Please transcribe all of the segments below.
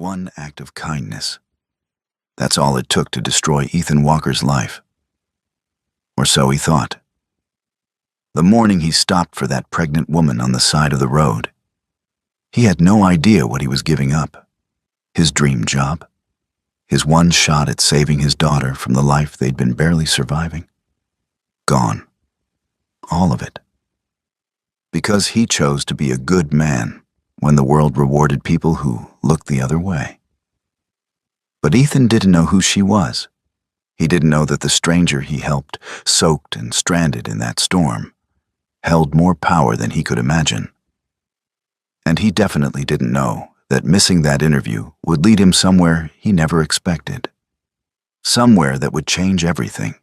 One act of kindness. That's all it took to destroy Ethan Walker's life. Or so he thought. The morning he stopped for that pregnant woman on the side of the road, he had no idea what he was giving up. His dream job. His one shot at saving his daughter from the life they'd been barely surviving. Gone. All of it. Because he chose to be a good man when the world rewarded people who looked the other way. But Ethan didn't know who she was. He didn't know that the stranger he helped, soaked and stranded in that storm, held more power than he could imagine. And he definitely didn't know that missing that interview would lead him somewhere he never expected. Somewhere that would change everything.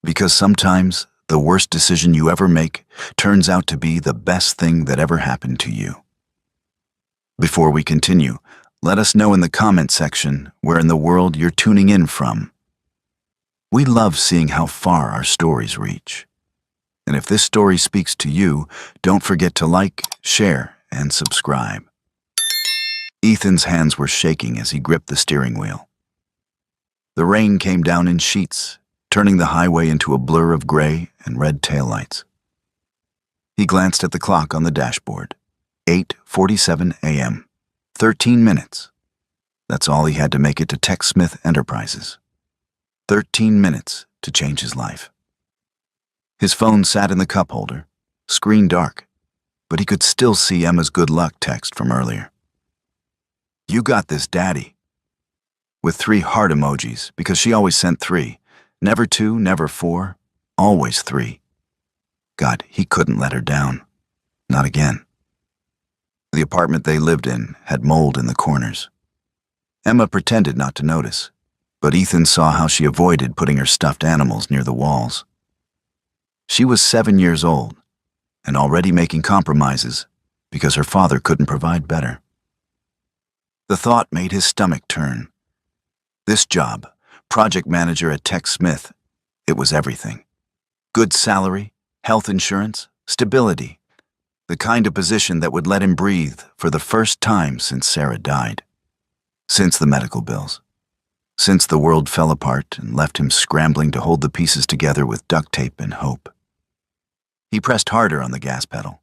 Because sometimes the worst decision you ever make turns out to be the best thing that ever happened to you. Before we continue, let us know in the comment section where in the world you're tuning in from. We love seeing how far our stories reach. And if this story speaks to you, don't forget to like, share, and subscribe. Ethan's hands were shaking as he gripped the steering wheel. The rain came down in sheets, turning the highway into a blur of gray and red taillights. He glanced at the clock on the dashboard. 8:47 a.m. 13 minutes. That's all he had to make it to TechSmith Enterprises. 13 minutes to change his life. His phone sat in the cup holder, screen dark, but he could still see Emma's good luck text from earlier. "You got this, Daddy." With 3 heart emojis, because she always sent 3. Never 2, never 4, always 3. God, he couldn't let her down. Not again. The apartment they lived in had mold in the corners. Emma pretended not to notice, but Ethan saw how she avoided putting her stuffed animals near the walls. She was 7 years old and already making compromises because her father couldn't provide better. The thought made his stomach turn. This job, project manager at TechSmith, it was everything. Good salary, health insurance, stability. The kind of position that would let him breathe for the first time since Sarah died. Since the medical bills. Since the world fell apart and left him scrambling to hold the pieces together with duct tape and hope. He pressed harder on the gas pedal.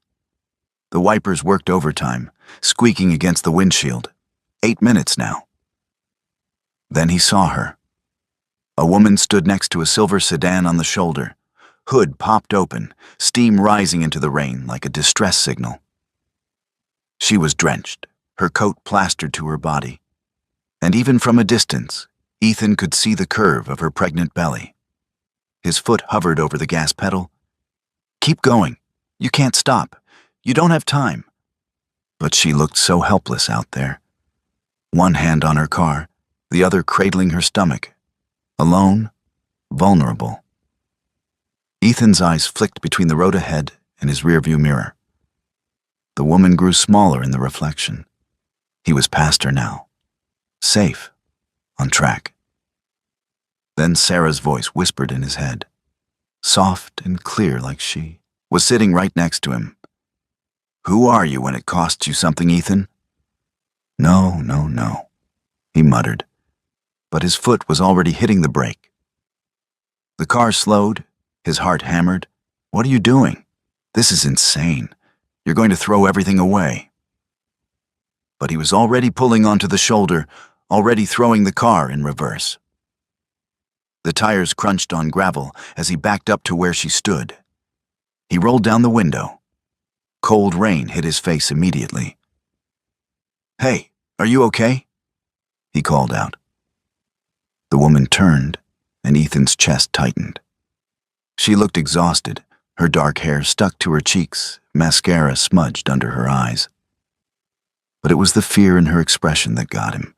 The wipers worked overtime, squeaking against the windshield. 8 minutes now. Then he saw her. A woman stood next to a silver sedan on the shoulder. Hood popped open, steam rising into the rain like a distress signal. She was drenched, her coat plastered to her body. And even from a distance, Ethan could see the curve of her pregnant belly. His foot hovered over the gas pedal. "Keep going. You can't stop. You don't have time." But she looked so helpless out there. One hand on her car, the other cradling her stomach. Alone, vulnerable. Ethan's eyes flicked between the road ahead and his rearview mirror. The woman grew smaller in the reflection. He was past her now. Safe. On track. Then Sarah's voice whispered in his head. Soft and clear like she was sitting right next to him. "Who are you when it costs you something, Ethan?" "No, no, no," he muttered. But his foot was already hitting the brake. The car slowed. His heart hammered. "What are you doing? This is insane. You're going to throw everything away." But he was already pulling onto the shoulder, already throwing the car in reverse. The tires crunched on gravel as he backed up to where she stood. He rolled down the window. Cold rain hit his face immediately. "Hey, are you okay?" he called out. The woman turned, and Ethan's chest tightened. She looked exhausted, her dark hair stuck to her cheeks, mascara smudged under her eyes. But it was the fear in her expression that got him.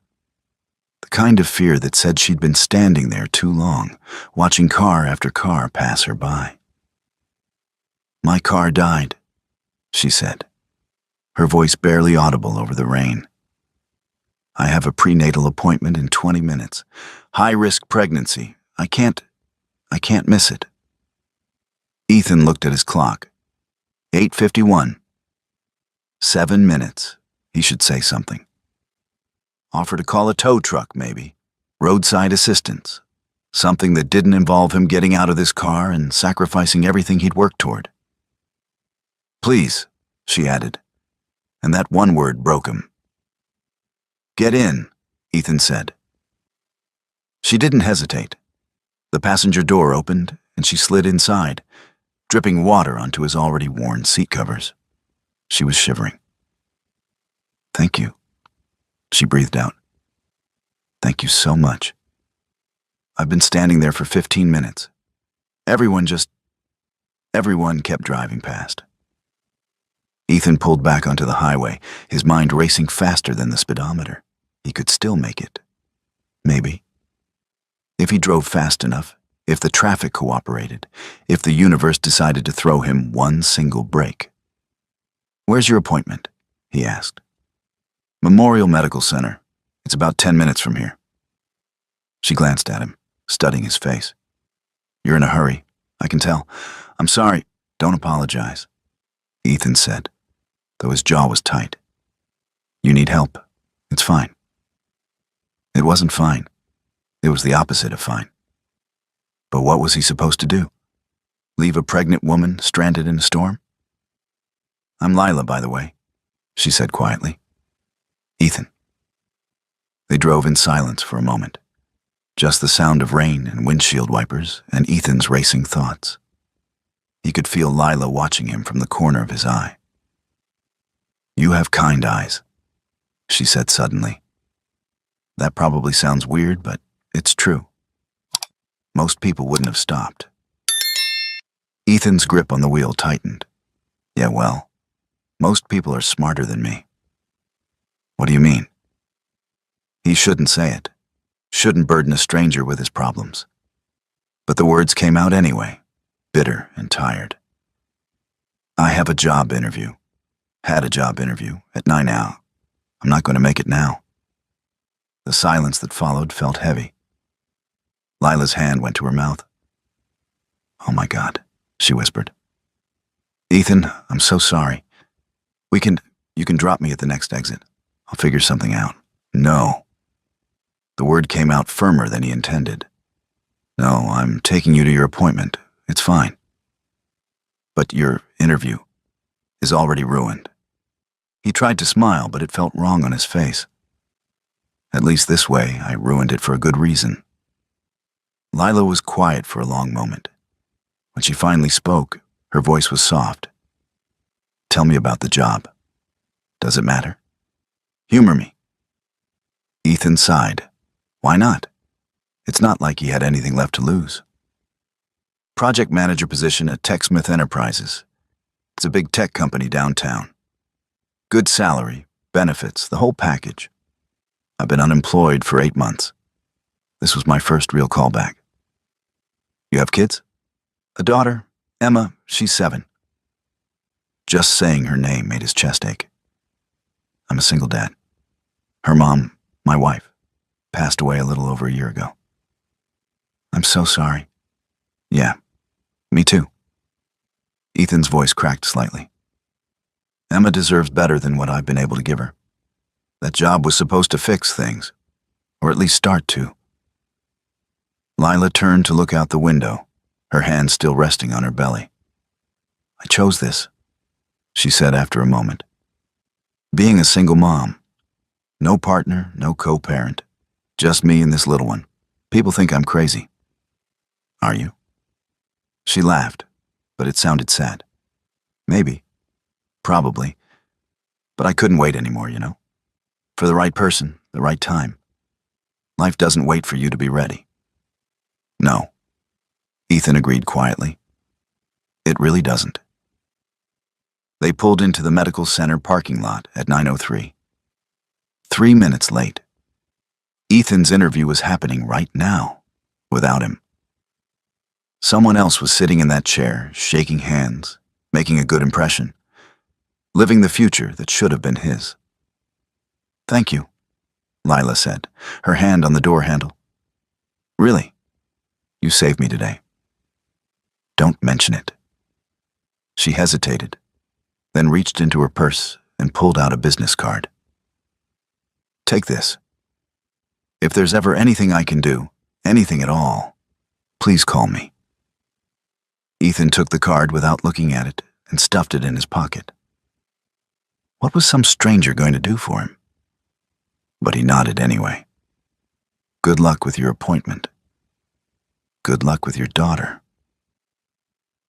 The kind of fear that said she'd been standing there too long, watching car after car pass her by. "My car died," she said, her voice barely audible over the rain. "I have a prenatal appointment in 20 minutes. High-risk pregnancy. I can't miss it." Ethan looked at his clock. 8:51. 7 minutes. He should say something. Offer to call a tow truck, maybe. Roadside assistance. Something that didn't involve him getting out of this car and sacrificing everything he'd worked toward. Please, she added, and that one word broke him. Get in, Ethan said. She didn't hesitate. The passenger door opened, and she slid inside, dripping water onto his already worn seat covers. She was shivering. Thank you, she breathed out. Thank you so much. I've been standing there for 15 minutes. Everyone kept driving past. Ethan pulled back onto the highway, his mind racing faster than the speedometer. He could still make it. Maybe. If he drove fast enough, if the traffic cooperated, if the universe decided to throw him one single break. Where's your appointment? He asked. Memorial Medical Center. It's about 10 minutes from here. She glanced at him, studying his face. You're in a hurry, I can tell. I'm sorry. Don't apologize, Ethan said, though his jaw was tight. You need help. It's fine. It wasn't fine. It was the opposite of fine. But what was he supposed to do? Leave a pregnant woman stranded in a storm? I'm Lila, by the way, she said quietly. Ethan. They drove in silence for a moment. Just the sound of rain and windshield wipers and Ethan's racing thoughts. He could feel Lila watching him from the corner of his eye. You have kind eyes, she said suddenly. That probably sounds weird, but it's true. Most people wouldn't have stopped. Ethan's grip on the wheel tightened. Yeah, well, most people are smarter than me. What do you mean? He shouldn't say it. Shouldn't burden a stranger with his problems. But the words came out anyway, bitter and tired. I have a job interview. Had a job interview at 9 now. I'm not going to make it now. The silence that followed felt heavy. Lila's hand went to her mouth. Oh my God, she whispered. Ethan, I'm so sorry. You can drop me at the next exit. I'll figure something out. No. The word came out firmer than he intended. No, I'm taking you to your appointment. It's fine. But your interview is already ruined. He tried to smile, but it felt wrong on his face. At least this way, I ruined it for a good reason. Lila was quiet for a long moment. When she finally spoke, her voice was soft. Tell me about the job. Does it matter? Humor me. Ethan sighed. Why not? It's not like he had anything left to lose. Project manager position at TechSmith Enterprises. It's a big tech company downtown. Good salary, benefits, the whole package. I've been unemployed for 8 months. This was my first real callback. You have kids? A daughter, Emma, she's 7. Just saying her name made his chest ache. I'm a single dad. Her mom, my wife, passed away a little over a year ago. I'm so sorry. Yeah, me too. Ethan's voice cracked slightly. Emma deserves better than what I've been able to give her. That job was supposed to fix things, or at least start to. Lila turned to look out the window, her hand still resting on her belly. I chose this, she said after a moment. Being a single mom. No partner, no co-parent. Just me and this little one. People think I'm crazy. Are you? She laughed, but it sounded sad. Maybe. Probably. But I couldn't wait anymore, you know? For the right person, the right time. Life doesn't wait for you to be ready. No, Ethan agreed quietly. It really doesn't. They pulled into the medical center parking lot at 9:03. 3 minutes late. Ethan's interview was happening right now, without him. Someone else was sitting in that chair, shaking hands, making a good impression, living the future that should have been his. Thank you, Lila said, her hand on the door handle. Really? You saved me today. Don't mention it. She hesitated, then reached into her purse and pulled out a business card. Take this, If there's ever anything I can do, anything at all, please call me. Ethan took the card without looking at it and stuffed it in his pocket. What was some stranger going to do for him? But he nodded anyway. Good luck with your appointment. Good luck with your daughter.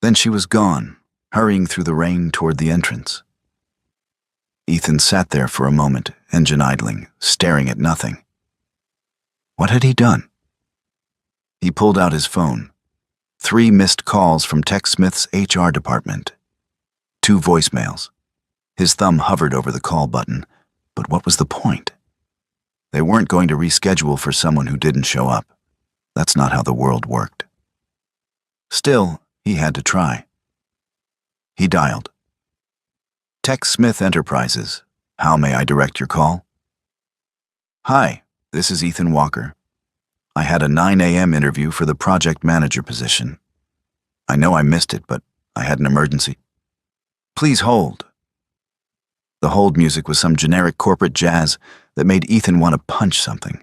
Then she was gone, hurrying through the rain toward the entrance. Ethan sat there for a moment, engine idling, staring at nothing. What had he done? He pulled out his phone. 3 missed calls from TechSmith's HR department. 2 voicemails. His thumb hovered over the call button, but what was the point? They weren't going to reschedule for someone who didn't show up. That's not how the world worked. Still, he had to try. He dialed. TechSmith Enterprises. How may I direct your call? Hi, this is Ethan Walker. I had a 9 a.m. interview for the project manager position. I know I missed it, but I had an emergency. Please hold. The hold music was some generic corporate jazz that made Ethan want to punch something.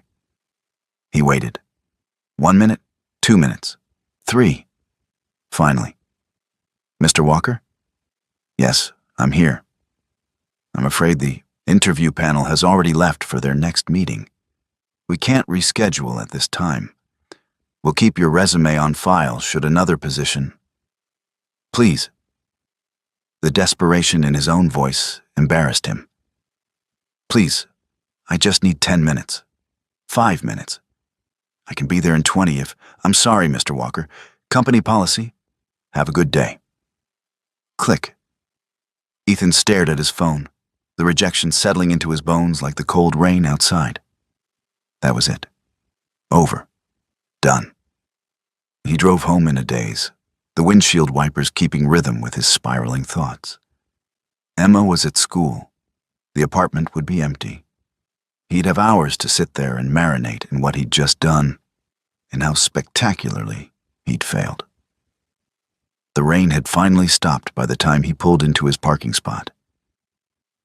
He waited. 1 minute, 2 minutes, 3. Finally. Mr. Walker? Yes, I'm here. I'm afraid the interview panel has already left for their next meeting. We can't reschedule at this time. We'll keep your resume on file should another position. Please. The desperation in his own voice embarrassed him. Please, I just need 10 minutes. 5 minutes. I can be there in 20 if... I'm sorry, Mr. Walker. Company policy. Have a good day. Click. Ethan stared at his phone, the rejection settling into his bones like the cold rain outside. That was it. Over. Done. He drove home in a daze, the windshield wipers keeping rhythm with his spiraling thoughts. Emma was at school. The apartment would be empty. He'd have hours to sit there and marinate in what he'd just done, and how spectacularly he'd failed. The rain had finally stopped by the time he pulled into his parking spot.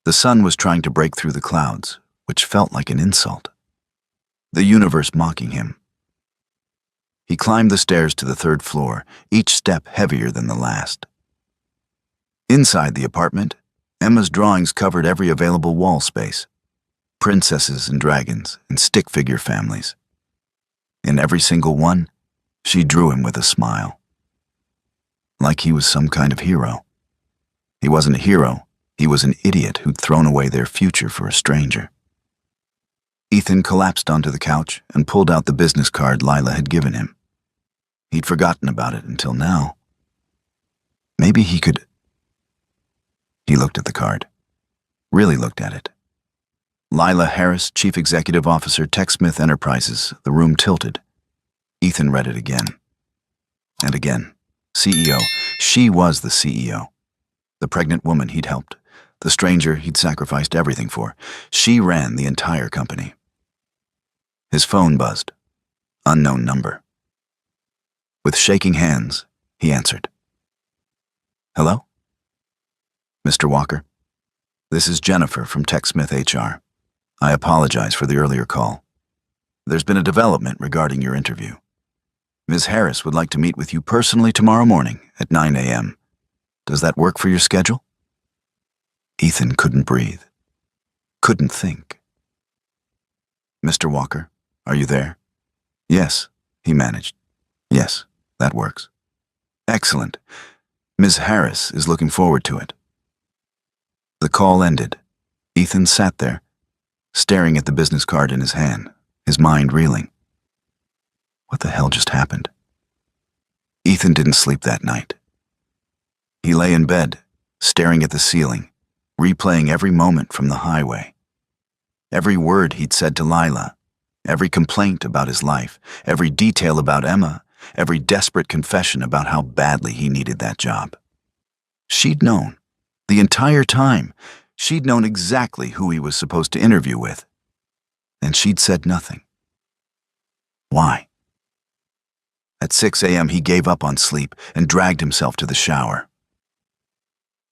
The sun was trying to break through the clouds, which felt like an insult. The universe mocking him. He climbed the stairs to the 3rd floor, each step heavier than the last. Inside the apartment, Emma's drawings covered every available wall space. Princesses and dragons and stick figure families. In every single one, she drew him with a smile. Like he was some kind of hero. He wasn't a hero, he was an idiot who'd thrown away their future for a stranger. Ethan collapsed onto the couch and pulled out the business card Lila had given him. He'd forgotten about it until now. Maybe he could... He looked at the card. Really looked at it. Lila Harris, Chief Executive Officer, TechSmith Enterprises. The room tilted. Ethan read it again. And again. CEO. She was the CEO. The pregnant woman he'd helped. The stranger he'd sacrificed everything for. She ran the entire company. His phone buzzed. Unknown number. With shaking hands, he answered. Hello? Mr. Walker? This is Jennifer from TechSmith HR. I apologize for the earlier call. There's been a development regarding your interview. Ms. Harris would like to meet with you personally tomorrow morning at 9 a.m. Does that work for your schedule? Ethan couldn't breathe. Couldn't think. Mr. Walker, are you there? Yes, he managed. Yes, that works. Excellent. Ms. Harris is looking forward to it. The call ended. Ethan sat there, staring at the business card in his hand, his mind reeling. What the hell just happened? Ethan didn't sleep that night. He lay in bed, staring at the ceiling, replaying every moment from the highway. Every word he'd said to Lila, every complaint about his life, every detail about Emma, every desperate confession about how badly he needed that job. She'd known. The entire time, she'd known exactly who he was supposed to interview with. And she'd said nothing. Why? At 6 a.m. he gave up on sleep and dragged himself to the shower.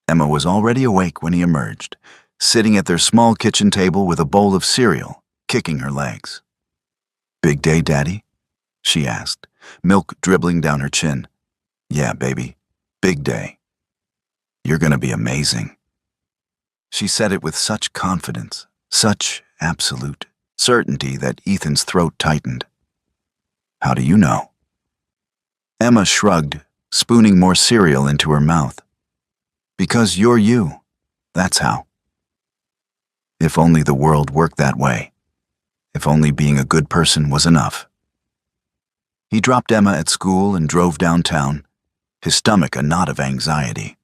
Emma was already awake when he emerged, sitting at their small kitchen table with a bowl of cereal, kicking her legs. Big day, Daddy? She asked, milk dribbling down her chin. Yeah, baby. Big day. You're gonna be amazing. She said it with such confidence, such absolute certainty that Ethan's throat tightened. How do you know? Emma shrugged, spooning more cereal into her mouth. Because you're you. That's how. If only the world worked that way. If only being a good person was enough. He dropped Emma at school and drove downtown, his stomach a knot of anxiety.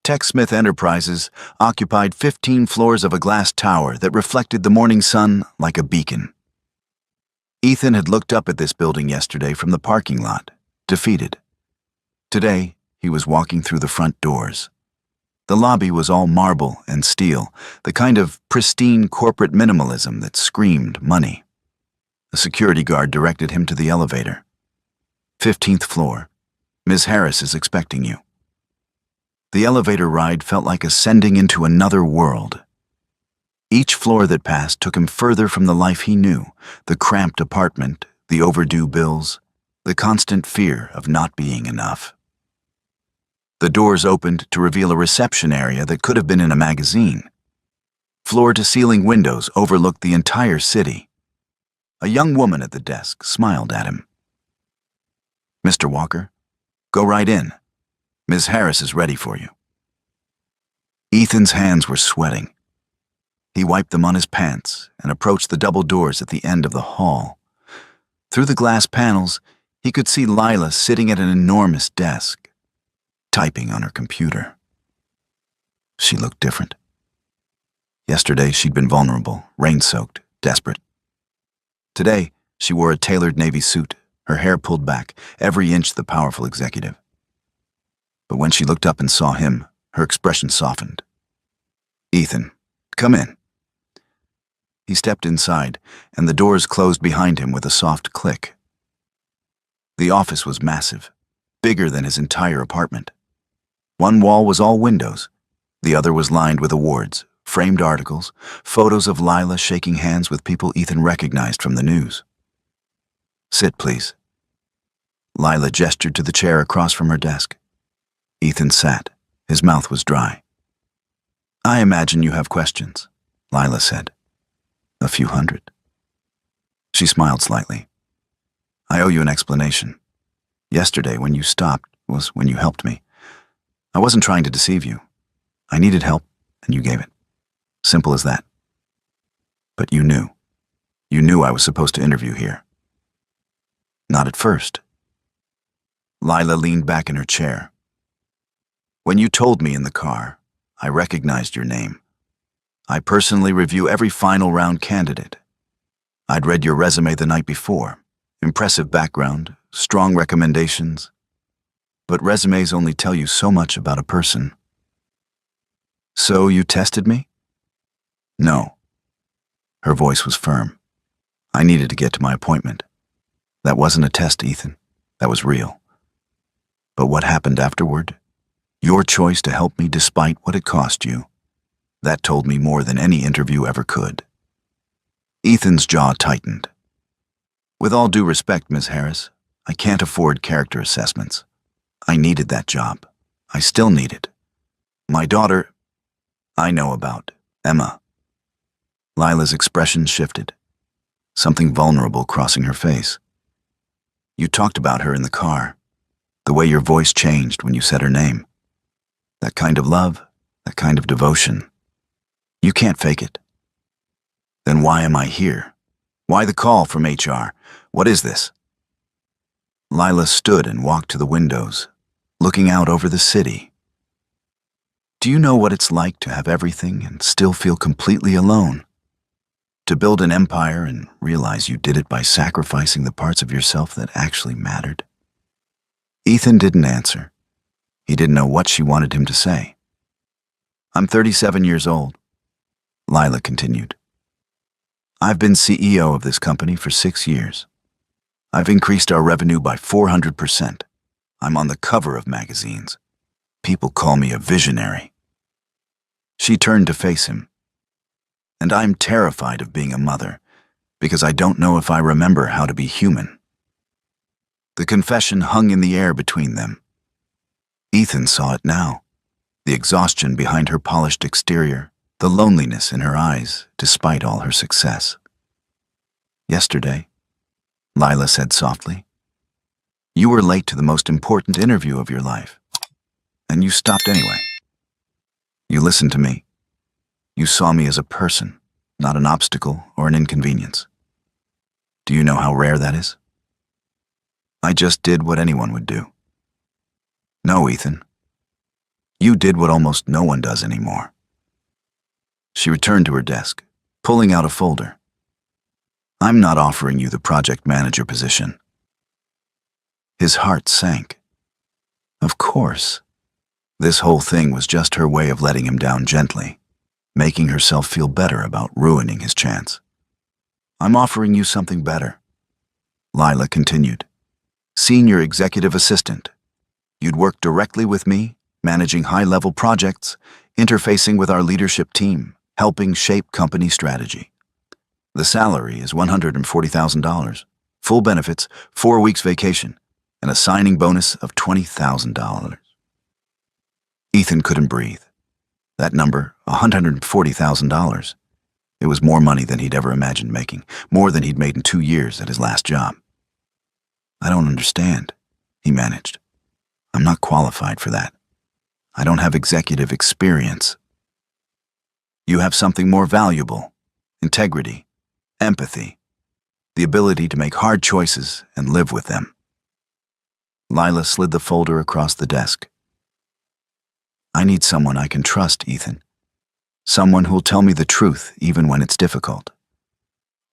TechSmith Enterprises occupied 15 floors of a glass tower that reflected the morning sun like a beacon. Ethan had looked up at this building yesterday from the parking lot, defeated. Today, he was walking through the front doors. The lobby was all marble and steel, the kind of pristine corporate minimalism that screamed money. A security guard directed him to the elevator. 15th floor. Ms. Harris is expecting you. The elevator ride felt like ascending into another world. Each floor that passed took him further from the life he knew, the cramped apartment, the overdue bills, the constant fear of not being enough. The doors opened to reveal a reception area that could have been in a magazine. Floor-to-ceiling windows overlooked the entire city. A young woman at the desk smiled at him. Mr. Walker, go right in. Ms. Harris is ready for you. Ethan's hands were sweating. He wiped them on his pants and approached the double doors at the end of the hall. Through the glass panels, he could see Lila sitting at an enormous desk, typing on her computer. She looked different. Yesterday, she'd been vulnerable, rain-soaked, desperate. Today, she wore a tailored navy suit, her hair pulled back, every inch the powerful executive. But when she looked up and saw him, her expression softened. Ethan, come in. He stepped inside, and the doors closed behind him with a soft click. The office was massive, bigger than his entire apartment. One wall was all windows. The other was lined with awards, framed articles, photos of Lila shaking hands with people Ethan recognized from the news. Sit, please. Lila gestured to the chair across from her desk. Ethan sat. His mouth was dry. I imagine you have questions, Lila said. A few hundred. She smiled slightly. I owe you an explanation. Yesterday, when you stopped, was when you helped me. I wasn't trying to deceive you. I needed help, and you gave it. Simple as that. But you knew. You knew I was supposed to interview here. Not at first. Lila leaned back in her chair. When you told me in the car, I recognized your name. I personally review every final round candidate. I'd read your resume the night before. Impressive background, strong recommendations. But resumes only tell you so much about a person. So you tested me? No. Her voice was firm. I needed to get to my appointment. That wasn't a test, Ethan. That was real. But what happened afterward? Your choice to help me despite what it cost you. That told me more than any interview ever could. Ethan's jaw tightened. With all due respect, Ms. Harris, I can't afford character assessments. I needed that job. I still need it. My daughter, I know about, Emma. Lila's expression shifted, something vulnerable crossing her face. You talked about her in the car, the way your voice changed when you said her name. That kind of love, that kind of devotion. You can't fake it. Then why am I here? Why the call from HR? What is this? Lila stood and walked to the windows, looking out over the city. Do you know what it's like to have everything and still feel completely alone? To build an empire and realize you did it by sacrificing the parts of yourself that actually mattered? Ethan didn't answer. He didn't know what she wanted him to say. I'm 37 years old, Lila continued. I've been CEO of this company for 6 years. I've increased our revenue by 400%. I'm on the cover of magazines. People call me a visionary. She turned to face him. And I'm terrified of being a mother, because I don't know if I remember how to be human." The confession hung in the air between them. Ethan saw it now, the exhaustion behind her polished exterior, the loneliness in her eyes despite all her success. "Yesterday," Lila said softly, "you were late to the most important interview of your life, and you stopped anyway. You listened to me. You saw me as a person, not an obstacle or an inconvenience. Do you know how rare that is? I just did what anyone would do." "No, Ethan. You did what almost no one does anymore." She returned to her desk, pulling out a folder. "I'm not offering you the project manager position." His heart sank. Of course. This whole thing was just her way of letting him down gently, making herself feel better about ruining his chance. "I'm offering you something better," Lila continued. "Senior executive assistant. You'd work directly with me, managing high-level projects, interfacing with our leadership team, helping shape company strategy. The salary is $140,000, full benefits, 4 weeks vacation, and a signing bonus of $20,000. Ethan couldn't breathe. That number, $140,000. It was more money than he'd ever imagined making, more than he'd made in 2 years at his last job. "I don't understand," he managed. "I'm not qualified for that. I don't have executive experience." "You have something more valuable: integrity, empathy, the ability to make hard choices and live with them." Lila slid the folder across the desk. "I need someone I can trust, Ethan. Someone who'll tell me the truth even when it's difficult.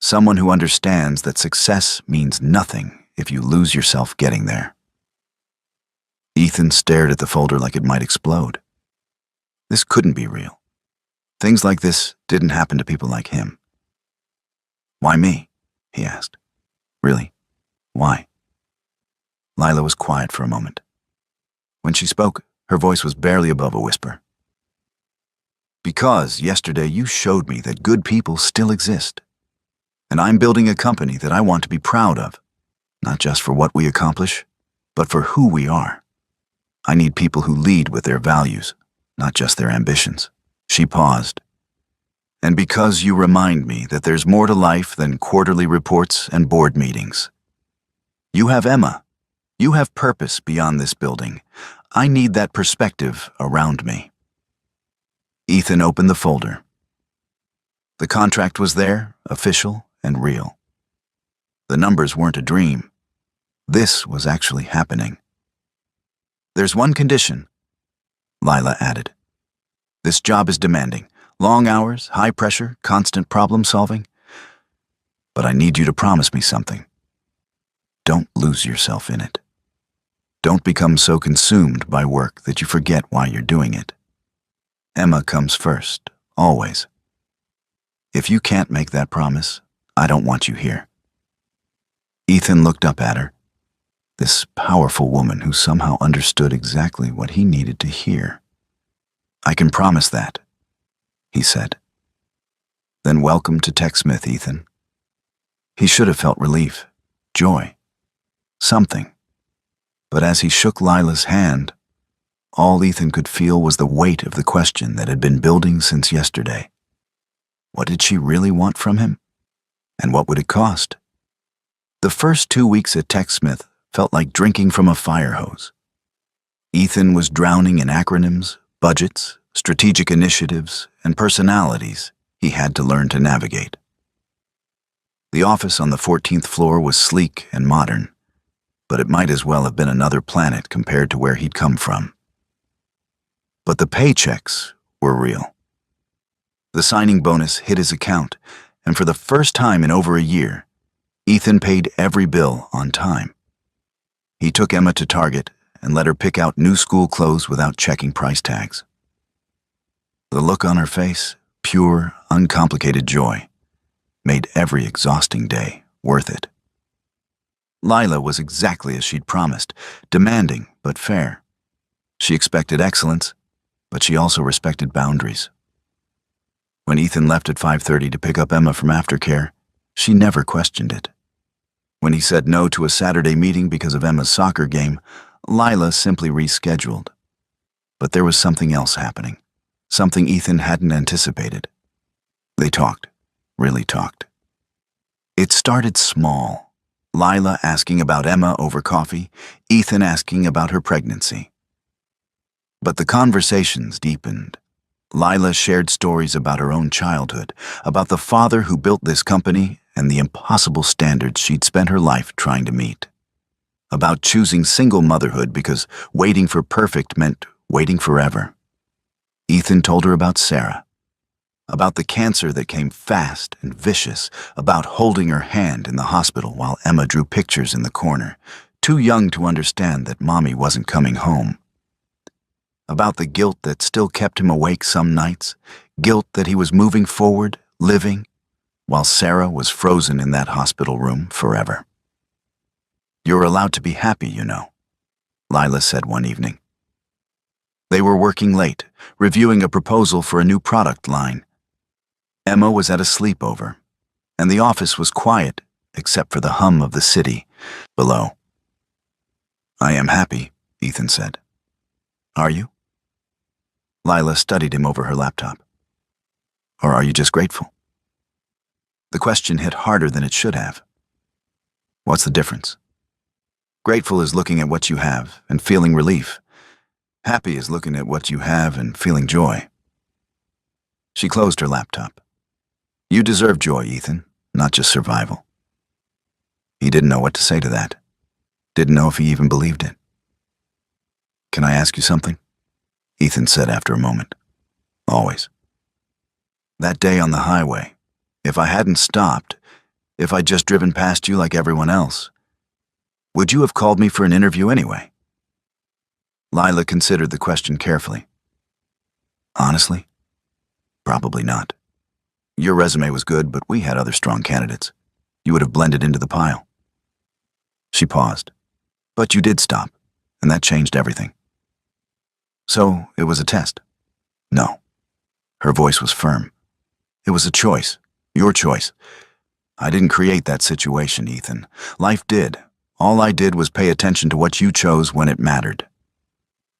Someone who understands that success means nothing if you lose yourself getting there." Ethan stared at the folder like it might explode. This couldn't be real. Things like this didn't happen to people like him. "Why me?" he asked. "Really? Why?" Lila was quiet for a moment. When she spoke, her voice was barely above a whisper. "Because yesterday you showed me that good people still exist. And I'm building a company that I want to be proud of, not just for what we accomplish, but for who we are. I need people who lead with their values, not just their ambitions." She paused. "And because you remind me that there's more to life than quarterly reports and board meetings. You have Emma. You have purpose beyond this building. I need that perspective around me." Ethan opened the folder. The contract was there, official and real. The numbers weren't a dream. This was actually happening. "There's one condition," Lila added. "This job is demanding. Long hours, high pressure, constant problem solving. But I need you to promise me something. Don't lose yourself in it. Don't become so consumed by work that you forget why you're doing it. Emma comes first, always. If you can't make that promise, I don't want you here." Ethan looked up at her, this powerful woman who somehow understood exactly what he needed to hear. "I can promise that," he said. "Then welcome to TechSmith, Ethan." He should have felt relief, joy, something. But as he shook Lila's hand, all Ethan could feel was the weight of the question that had been building since yesterday. What did she really want from him? And what would it cost? The first 2 weeks at TechSmith felt like drinking from a fire hose. Ethan was drowning in acronyms, budgets, strategic initiatives, and personalities he had to learn to navigate. The office on the 14th floor was sleek and modern, but it might as well have been another planet compared to where he'd come from. But the paychecks were real. The signing bonus hit his account, and for the first time in over a year, Ethan paid every bill on time. He took Emma to Target and let her pick out new school clothes without checking price tags. The look on her face, pure, uncomplicated joy, made every exhausting day worth it. Lila was exactly as she'd promised, demanding but fair. She expected excellence, but she also respected boundaries. When Ethan left at 5:30 to pick up Emma from aftercare, She never questioned it. When he said no to a Saturday meeting because of Emma's soccer game, Lila simply rescheduled. But there was something else happening, something Ethan hadn't anticipated. They talked, really talked. It started small. Lila asking about Emma over coffee, Ethan asking about her pregnancy. But the conversations deepened. Lila shared stories about her own childhood, about the father who built this company and the impossible standards she'd spent her life trying to meet. About choosing single motherhood because waiting for perfect meant waiting forever. Ethan told her about Sarah, about the cancer that came fast and vicious, about holding her hand in the hospital while Emma drew pictures in the corner, too young to understand that Mommy wasn't coming home. About the guilt that still kept him awake some nights, guilt that he was moving forward, living, while Sarah was frozen in that hospital room forever. "You're allowed to be happy, you know," Lila said one evening. They were working late, reviewing a proposal for a new product line. Emma was at a sleepover, and the office was quiet except for the hum of the city below. "I am happy," Ethan said. "Are you?" Lila studied him over her laptop. "Or are you just grateful?" The question hit harder than it should have. What's the difference? Grateful is looking at what you have and feeling relief. Happy is looking at what you have and feeling joy. She closed her laptop. "You deserve joy, Ethan, not just survival." He didn't know what to say to that. Didn't know if he even believed it. "Can I ask you something?" Ethan said after a moment. "Always." "That day on the highway, if I hadn't stopped, if I'd just driven past you like everyone else, would you have called me for an interview anyway?" Lila considered the question carefully. "Honestly, probably not. Your resume was good, but we had other strong candidates. You would have blended into the pile." She paused. "But you did stop, and that changed everything." "So it was a test?" "No." Her voice was firm. "It was a choice. Your choice. I didn't create that situation, Ethan. Life did. All I did was pay attention to what you chose when it mattered."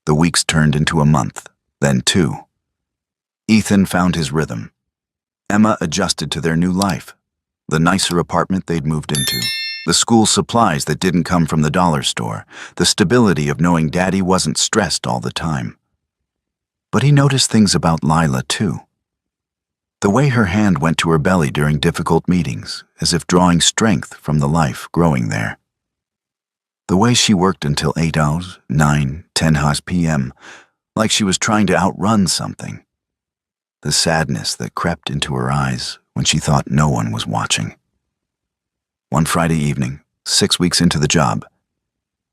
The weeks turned into a month, then 2. Ethan found his rhythm. Emma adjusted to their new life, the nicer apartment they'd moved into, the school supplies that didn't come from the dollar store, the stability of knowing Daddy wasn't stressed all the time. But he noticed things about Lila, too. The way her hand went to her belly during difficult meetings, as if drawing strength from the life growing there. The way she worked until 8 hours, 9, 10 hours p.m., like she was trying to outrun something. The sadness that crept into her eyes when she thought no one was watching. One Friday evening, 6 weeks into the job,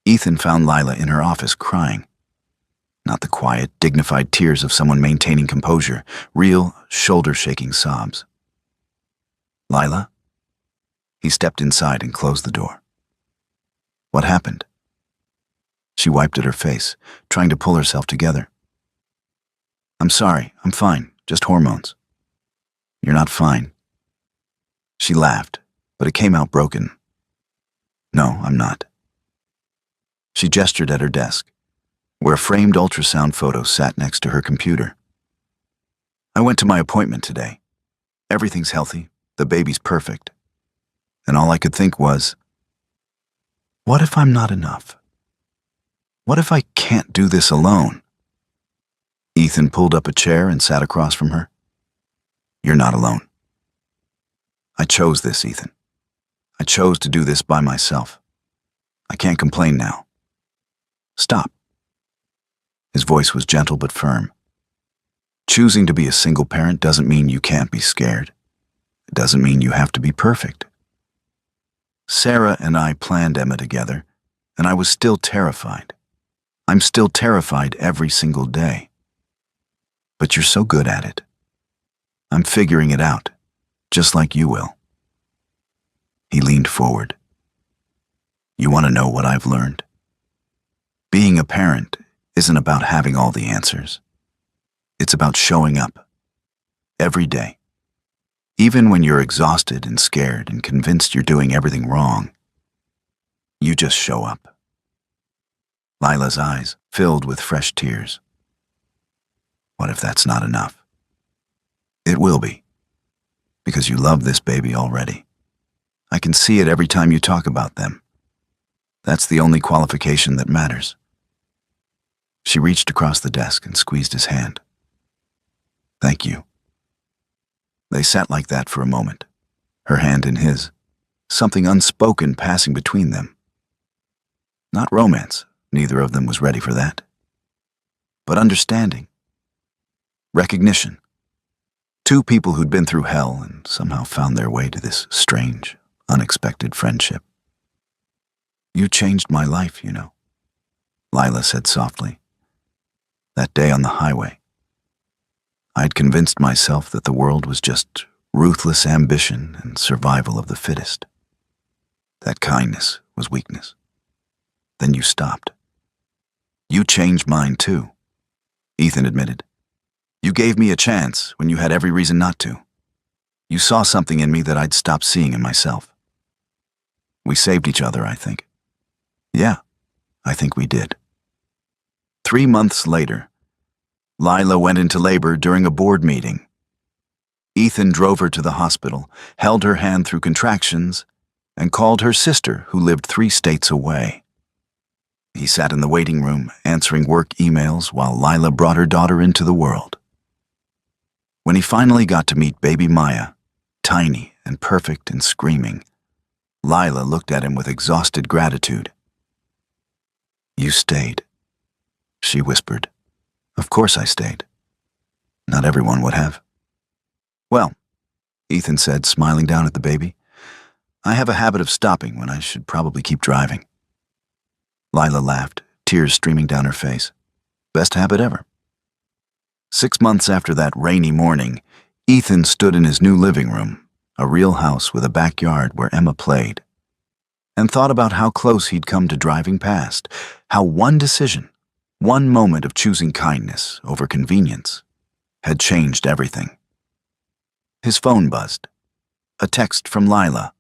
Ethan found Lila in her office crying. Not the quiet, dignified tears of someone maintaining composure, real, shoulder-shaking sobs. "Lila?" He stepped inside and closed the door. "What happened?" She wiped at her face, trying to pull herself together. "I'm sorry, I'm fine, just hormones." "You're not fine." She laughed, but it came out broken. "No, I'm not." She gestured at her desk, where a framed ultrasound photo sat next to her computer. "I went to my appointment today. Everything's healthy, the baby's perfect. And all I could think was, what if I'm not enough? What if I can't do this alone?" Ethan pulled up a chair and sat across from her. "You're not alone. I chose this, Ethan. I chose to do this by myself. I can't complain now. Stop." His voice was gentle but firm. Choosing to be a single parent doesn't mean you can't be scared. It doesn't mean you have to be perfect. Sarah and I planned Emma together, and I was still terrified. I'm still terrified every single day. But you're so good at it. I'm figuring it out, just like you will. He leaned forward. "You want to know what I've learned? Being a parent isn't about having all the answers. It's about showing up every day, Even when you're exhausted and scared and convinced you're doing everything wrong, you just show up. Lila's eyes filled with fresh tears. What if that's not enough? It will be, because you love this baby already. I can see it every time you talk about them. That's the only qualification that matters. She reached across the desk and squeezed his hand. Thank you. They sat like that for a moment, her hand in his, something unspoken passing between them. Not romance, neither of them was ready for that. But understanding. Recognition. Two people who'd been through hell and somehow found their way to this strange, unexpected friendship. You changed my life, you know, Lila said softly. That day on the highway, I'd convinced myself that the world was just ruthless ambition and survival of the fittest. That kindness was weakness. Then you stopped. You changed mine too, Ethan admitted. You gave me a chance when you had every reason not to. You saw something in me that I'd stopped seeing in myself. We saved each other, I think. Yeah, I think we did. 3 months later, Lila went into labor during a board meeting. Ethan drove her to the hospital, held her hand through contractions, and called her sister, who lived 3 states away. He sat in the waiting room, answering work emails while Lila brought her daughter into the world. When he finally got to meet baby Maya, tiny and perfect and screaming, Lila looked at him with exhausted gratitude. You stayed, she whispered. Of course I stayed. Not everyone would have. Well, Ethan said, smiling down at the baby, I have a habit of stopping when I should probably keep driving. Lila laughed, tears streaming down her face. Best habit ever. 6 months after that rainy morning, Ethan stood in his new living room, a real house with a backyard where Emma played, and thought about how close he'd come to driving past, how one decision, one moment of choosing kindness over convenience, had changed everything. His phone buzzed. A text from Lila.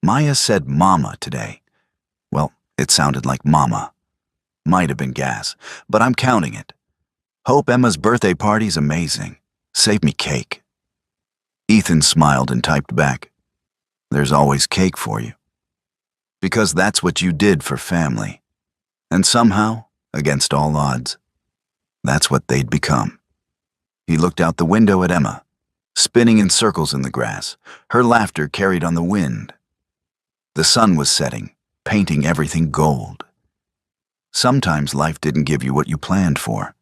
Maya said mama today. Well, it sounded like mama. Might have been gas, but I'm counting it. Hope Emma's birthday party's amazing. Save me cake. Ethan smiled and typed back, There's always cake for you. Because that's what you did for family. And somehow, against all odds, that's what they'd become. He looked out the window at Emma, spinning in circles in the grass, her laughter carried on the wind. The sun was setting, painting everything gold. Sometimes life didn't give you what you planned for.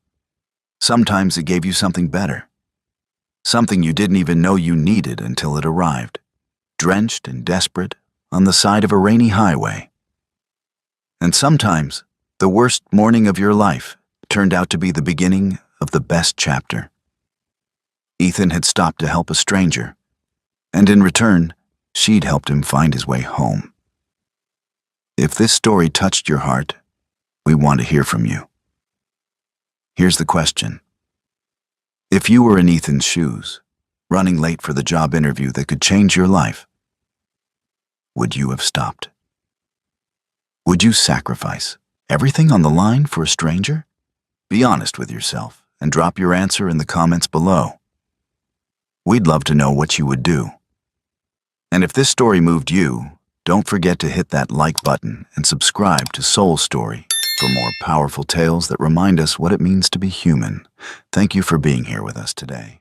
Sometimes it gave you something better. Something you didn't even know you needed until it arrived, drenched and desperate, on the side of a rainy highway. And sometimes, the worst morning of your life turned out to be the beginning of the best chapter. Ethan had stopped to help a stranger, and in return, she'd helped him find his way home. If this story touched your heart, we want to hear from you. Here's the question. If you were in Ethan's shoes, running late for the job interview that could change your life, would you have stopped? Would you sacrifice everything on the line for a stranger? Be honest with yourself and drop your answer in the comments below. We'd love to know what you would do. And if this story moved you, don't forget to hit that like button and subscribe to Soul Story for more powerful tales that remind us what it means to be human. Thank you for being here with us today.